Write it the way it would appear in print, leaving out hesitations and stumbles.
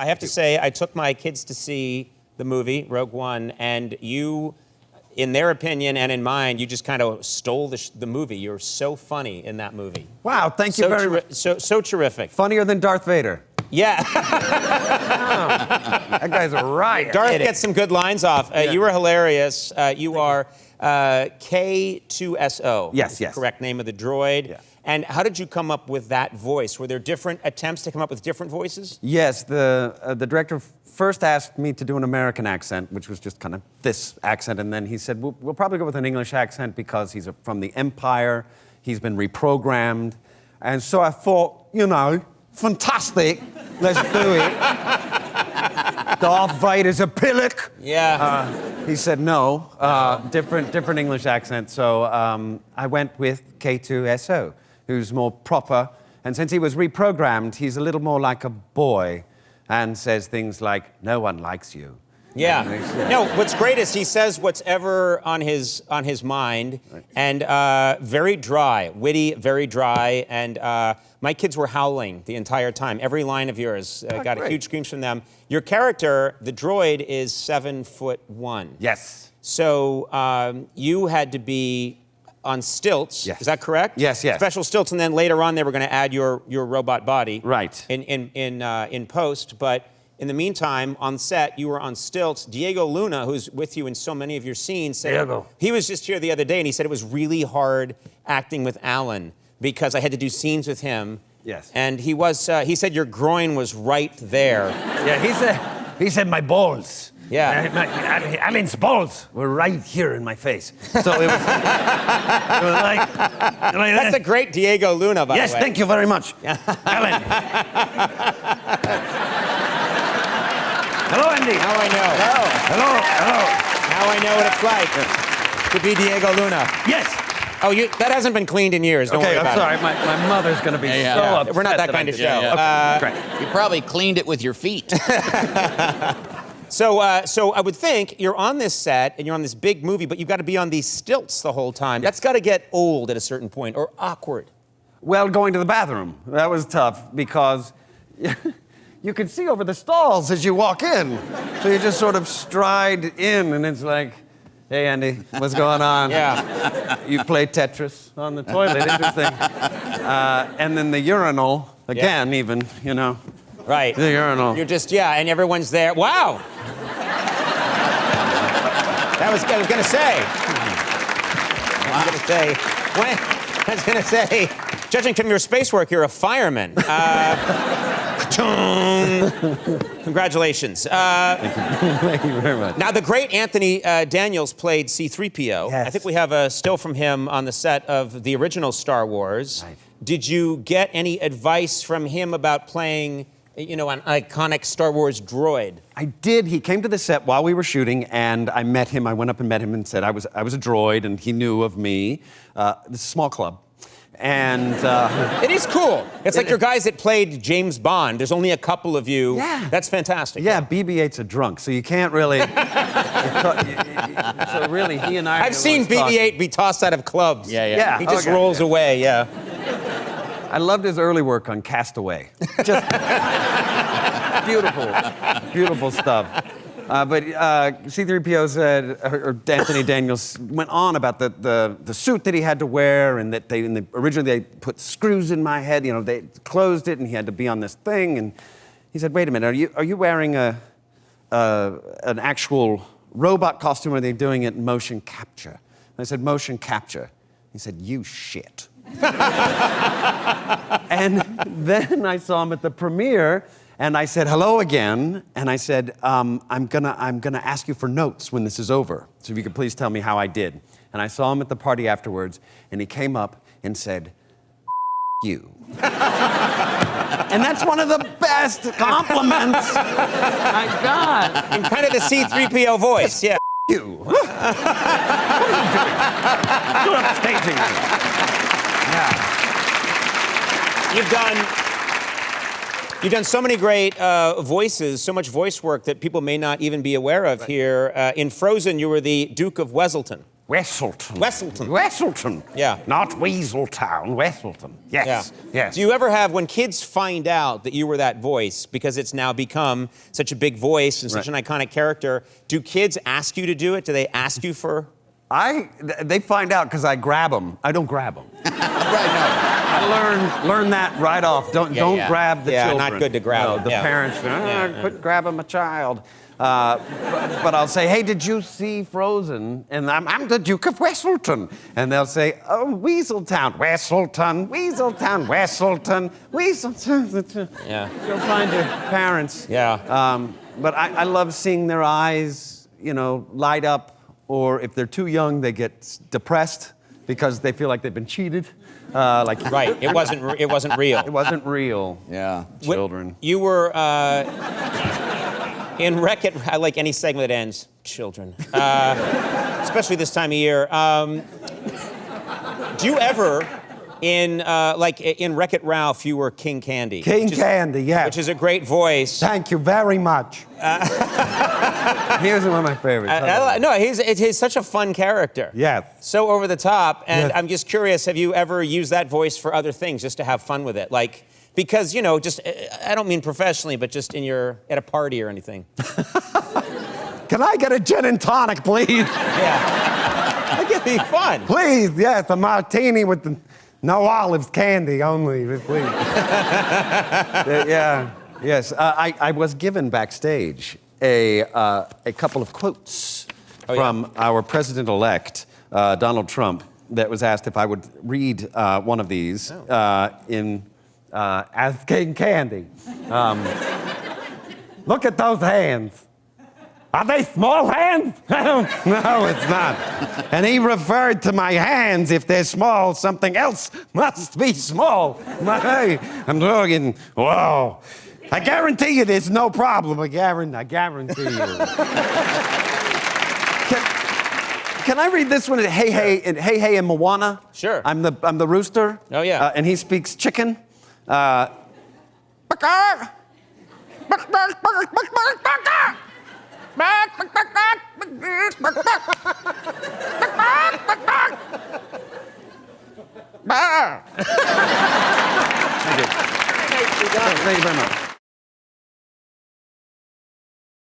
I have to say, I took my kids to see the movie, Rogue One, and you, in their opinion and in mine, you just kind of stole the movie. You're so funny in that movie. Wow, thank you very much. So terrific. Funnier than Darth Vader. Yeah. That guy's a riot. Darth gets some good lines off. You were hilarious. You are K2SO. Yes, yes. Correct name of the droid. Yeah. And how did you come up with that voice? Were there different attempts to come up with different voices? Yes, the director first asked me to do an American accent, which was just kind of this accent, and then he said, we'll probably go with an English accent because he's from the Empire, he's been reprogrammed, and so I thought, you know, fantastic, let's do it. Darth Vader's a pillock. Yeah. He said no, different English accent, so I went with K2SO, who's more proper, and since he was reprogrammed, he's a little more like a boy, and says things like, no one likes you. Yeah. No, what's great is he says what's ever on his mind, right. And very dry, witty, very dry, and my kids were howling the entire time. Every line of yours got a huge screams from them. Your character, the droid, is 7'1". Yes. So you had to be on stilts. Yes. Is that correct? Yes, yes. Special stilts, and then later on they were going to add your robot body. Right. In post, but in the meantime, on set, you were on stilts. Diego Luna, who's with you in so many of your scenes, said Diego. He was just here the other day, and he said it was really hard acting with Alan because I had to do scenes with him. Yes. And he said your groin was right there. Yeah, he said my balls. Yeah. Alan's balls were right here in my face. So it was like That's a great Diego Luna, by the way. Yes, thank you very much. Alan. Hello, Andy. Now I know. Hello. Now I know what it's like to be Diego Luna. Yes. Oh, that hasn't been cleaned in years. Don't worry about I'm sorry. My mother's going to be so upset. We're not that kind of show. Okay, great. You probably cleaned it with your feet. So I would think you're on this set and you're on this big movie, but you've got to be on these stilts the whole time. That's got to get old at a certain point or awkward. Well, going to the bathroom, that was tough because you can see over the stalls as you walk in. So you just sort of stride in and it's like, hey, Andy, what's going on? Yeah. You play Tetris on the toilet, interesting. And then the urinal, again, even, you know. Right. The urinal. You're just, and everyone's there. Wow. I was gonna say, judging from your space work, you're a fireman. Congratulations. Thank you very much. Now, the great Anthony Daniels played C-3PO. Yes. I think we have a still from him on the set of the original Star Wars. Right. Did you get any advice from him about playing, an iconic Star Wars droid? I did. He came to the set while we were shooting, and I met him. I went up and met him and said I was a droid, and he knew of me. This is a small club. And it is cool. It's like your guys that played James Bond. There's only a couple of you. Yeah. That's fantastic. Yeah, BB-8's a drunk, so you can't really. So really, he and I. I've seen BB-8 be tossed out of clubs. Yeah. He just rolls away. Yeah. I loved his early work on Castaway. Just beautiful stuff. But C-3PO said, or Anthony Daniels went on about the suit that he had to wear, and that originally they put screws in my head. They closed it, and he had to be on this thing. And he said, "Wait a minute, are you wearing an actual robot costume, or are they doing it in motion capture?" And I said, "Motion capture." He said, "You shit." And then I saw him at the premiere. And I said, hello again, and I said, I'm gonna ask you for notes when this is over, so if you could please tell me how I did. And I saw him at the party afterwards, and he came up and said, you. And that's one of the best compliments I got. In kind of the C-3PO voice, yeah. You. What are you doing? You're upstaging me. Yeah. You've done so many great voices, so much voice work that people may not even be aware of here. In Frozen, you were the Duke of Weselton. Wesselton. Wesselton. Wesselton. Yeah. Not Weaseltown, Wesselton. Yes, yes. Do you ever have, when kids find out that you were that voice, because it's now become such a big voice and such an iconic character, do kids ask you to do it? Do they ask you for... They find out because I grab them. I don't grab them. Right, no. I learned that right off. Don't grab the children. Not good to grab them. The parents, quit grabbing my child. But I'll say, hey, did you see Frozen? And I'm the Duke of Wesselton. And they'll say, oh, Weaseltown, Wesselton, Weaseltown, Wesselton, Weaselton. Yeah. Go find your parents. Yeah. But I love seeing their eyes, light up. Or if they're too young, they get depressed because they feel like they've been cheated. Right. It wasn't real. It wasn't real. Yeah. Children. You were in Wreck-It. I like any segment that ends children, especially this time of year. Do you ever, in Wreck-It Ralph, you were King Candy? Candy, yes. Which is a great voice. Thank you very much. He was one of my favorites. No, he's such a fun character. Yes. So over the top, and Yes. I'm just curious, have you ever used that voice for other things, just to have fun with it? Because, just, I don't mean professionally, but just at a party or anything. Can I get a gin and tonic, please? Yeah. That could be fun. Please, yes, a martini with no olives, candy only, please. Yes. I was given backstage a couple of quotes from our president-elect, Donald Trump, that was asked if I would read one of these as King Candy. Look at those hands. Are they small hands? No, it's not. And he referred to my hands. If they're small, something else must be small. I'm talking, whoa. I guarantee you there's no problem. I guarantee you. Can I read this one? Hey, hey in Moana? Sure. I'm the rooster. Oh, yeah. And he speaks chicken. Thank you very much.